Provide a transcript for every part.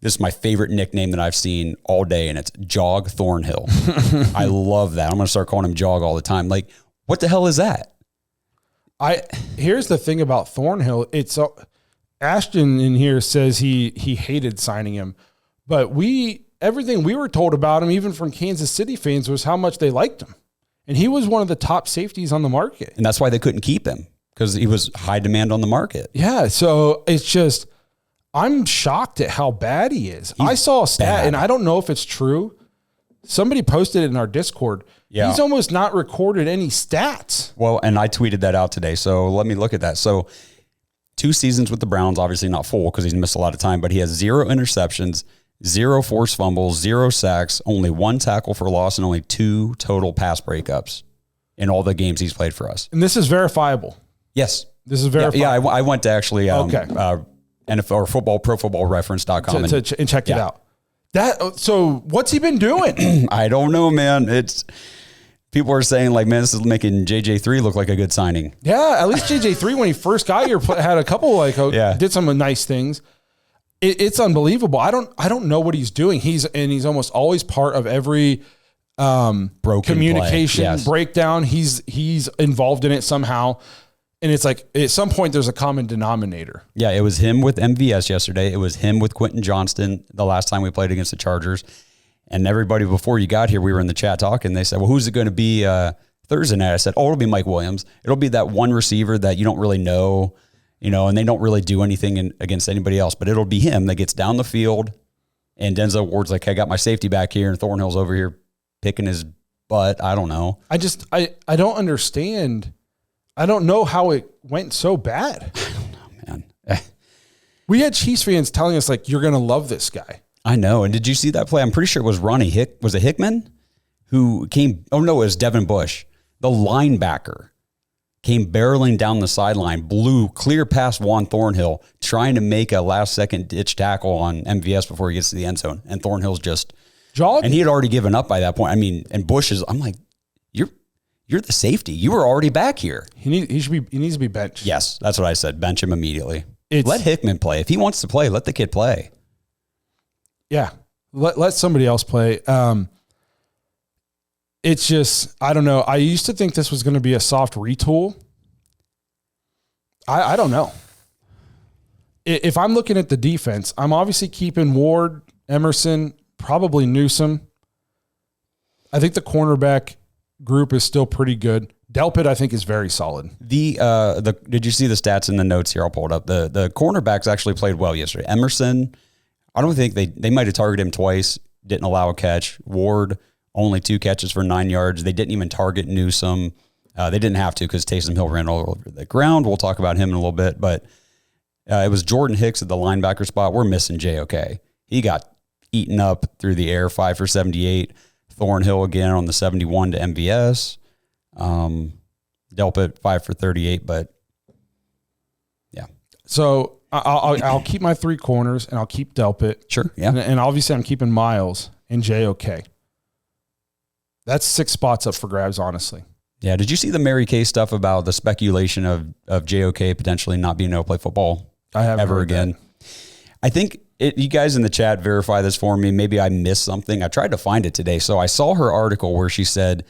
This is my favorite nickname that I've seen all day, and it's Jog Thornhill. I love that. I'm going to start calling him Jog all the time. Like, what the hell is that? Here's the thing about Thornhill. It's Ashton in here says he hated signing him, but everything we were told about him, even from Kansas City fans, was how much they liked him. And he was one of the top safeties on the market. And that's why they couldn't keep him, because he was high demand on the market. Yeah, so it's just, I'm shocked at how bad he is. I saw a stat, and I don't know if it's true. Somebody posted it in our Discord. Yeah. He's almost not recorded any stats. Well, and I tweeted that out today, so let me look at that. So 2 seasons with the Browns, obviously not full because he's missed a lot of time, but he has 0 interceptions, 0 forced fumbles, 0 sacks, only 1 tackle for loss, and only 2 total pass breakups in all the games he's played for us. And this is verifiable. Yes. This is verifiable. Yeah, I went to actually NFL or ProFootballReference.com and checked it out. So what's he been doing? I don't know, man. People are saying like, man, this is making JJ3 look like a good signing. Yeah, at least JJ3 when he first got here had a couple did some nice things. It's unbelievable. I don't know what he's doing. He's almost always part of every broken communication breakdown. He's involved in it somehow. And it's like at some point there's a common denominator. Yeah, it was him with MVS yesterday. It was him with Quentin Johnston the last time we played against the Chargers. And everybody before you got here, we were in the chat talking. They said, well, who's it going to be Thursday night? I said, it'll be Mike Williams. It'll be that one receiver that you don't really know, and they don't really do anything against anybody else. But it'll be him that gets down the field. And Denzel Ward's like, hey, I got my safety back here. And Thornhill's over here picking his butt. I don't know. I don't understand. I don't know how it went so bad. I don't know, man. We had Chiefs fans telling us, like, you're going to love this guy. I know. And did you see that play? I'm pretty sure it was Ronnie was it Hickman who came? Oh, no, it was Devin Bush. The linebacker came barreling down the sideline, blew clear past Juan Thornhill, trying to make a last-second ditch tackle on MVS before he gets to the end zone. And Thornhill's just jogging. And he had already given up by that point. I mean, and Bush is, I'm like, you're the safety. You were already back here. He needs to be benched. Yes, that's what I said. Bench him immediately. Let Hickman play. If he wants to play, let the kid play. Yeah. Let somebody else play. It's just, I don't know. I used to think this was going to be a soft retool. I don't know. If I'm looking at the defense, I'm obviously keeping Ward, Emerson, probably Newsome. I think the cornerback group is still pretty good. Delpit, I think, is very solid. Did you see the stats in the notes here? I'll pull it up. The cornerbacks actually played well yesterday. Emerson, I don't think they might have targeted him twice, didn't allow a catch. Ward, only 2 catches for 9 yards. They didn't even target Newsome. They didn't have to because Taysom Hill ran all over the ground. We'll talk about him in a little bit, but it was Jordan Hicks at the linebacker spot. We're missing JOK. He got eaten up through the air, 5 for 78. Thornhill again on the 71 to MVS. Delpit 5 for 38, but yeah. So I'll keep my 3 corners and I'll keep Delpit. Sure. Yeah. And obviously I'm keeping Miles and JOK. That's 6 spots up for grabs, honestly. Yeah. Did you see the Mary Kay stuff about the speculation of JOK potentially not being able to play football ever again? I think you guys in the chat verify this for me. Maybe I missed something. I tried to find it today. So I saw her article where she said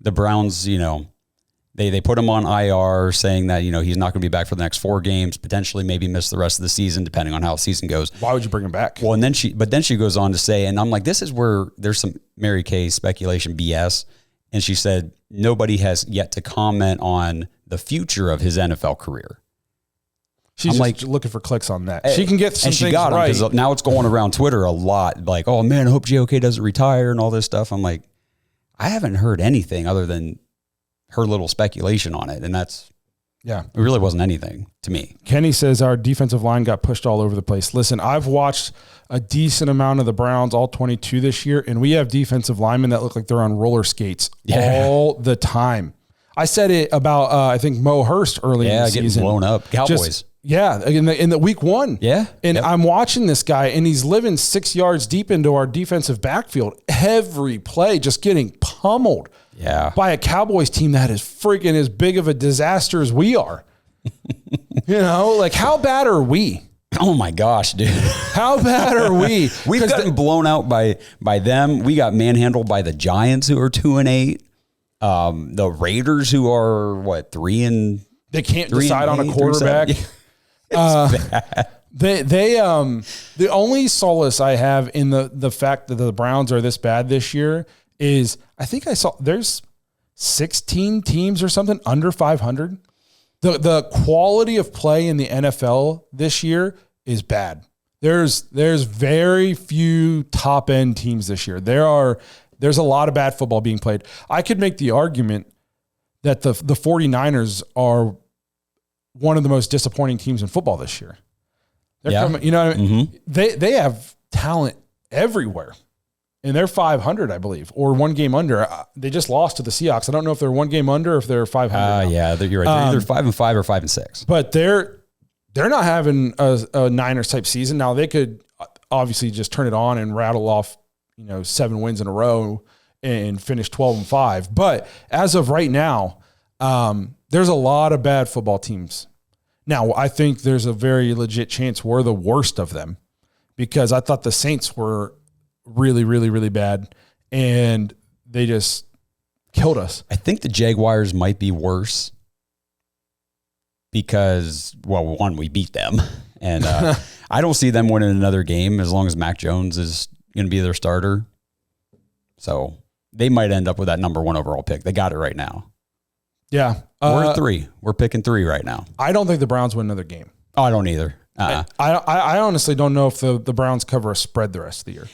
the Browns, they put him on IR saying that, he's not going to be back for the next 4 games, potentially maybe miss the rest of the season, depending on how the season goes. Why would you bring him back? Well, and then she goes on to say, and I'm like, this is where there's some Mary Kay speculation BS. And she said, nobody has yet to comment on the future of his NFL career. She's like looking for clicks on that. She can get some things right. Because now it's going around Twitter a lot. Like, oh man, I hope JOK doesn't retire and all this stuff. I'm like, I haven't heard anything other than her little speculation on it. And it really wasn't anything to me. Kenny says our defensive line got pushed all over the place. Listen, I've watched a decent amount of the Browns, all 22 this year, and we have defensive linemen that look like they're on roller skates all the time. I said it about, I think, Mo Hurst early in the season. Getting blown up. Cowboys. In the week 1. Yeah. And I'm watching this guy, and he's living 6 yards deep into our defensive backfield. Every play just getting pummeled by a Cowboys team that is freaking as big of a disaster as we are. How bad are we? Oh my gosh, dude. How bad are we? We've gotten blown out by them. We got manhandled by the Giants, who are 2-8. The Raiders, who are what, 3 they can't decide on a quarterback. Bad. The only solace I have in the fact that the Browns are this bad this year is I think I saw there's 16 teams or something under 500. The quality of play in the NFL this year is bad. There's very few top end teams this year. There's a lot of bad football being played. I could make the argument that the 49ers are one of the most disappointing teams in football this year. They're coming, you know what I mean? Mm-hmm. They have talent everywhere. And they're 500, I believe, or one game under. They just lost to the Seahawks. I don't know if they're one game under or if they're 500. Yeah, you're right. They're either 5-5 or 5-6. But they're not having a Niners type season. Now they could obviously just turn it on and rattle off, 7 wins in a row and finish 12-5. But as of right now, there's a lot of bad football teams. Now I think there's a very legit chance we're the worst of them because I thought the Saints were really, really, really bad, and they just killed us. I think the Jaguars might be worse because, well, one, we beat them, and I don't see them winning another game as long as Mac Jones is going to be their starter. So they might end up with that number 1 overall pick. They got it right now. Yeah. We're at 3. We're picking 3 right now. I don't think the Browns win another game. Oh, I don't either. I honestly don't know if the Browns cover a spread the rest of the year.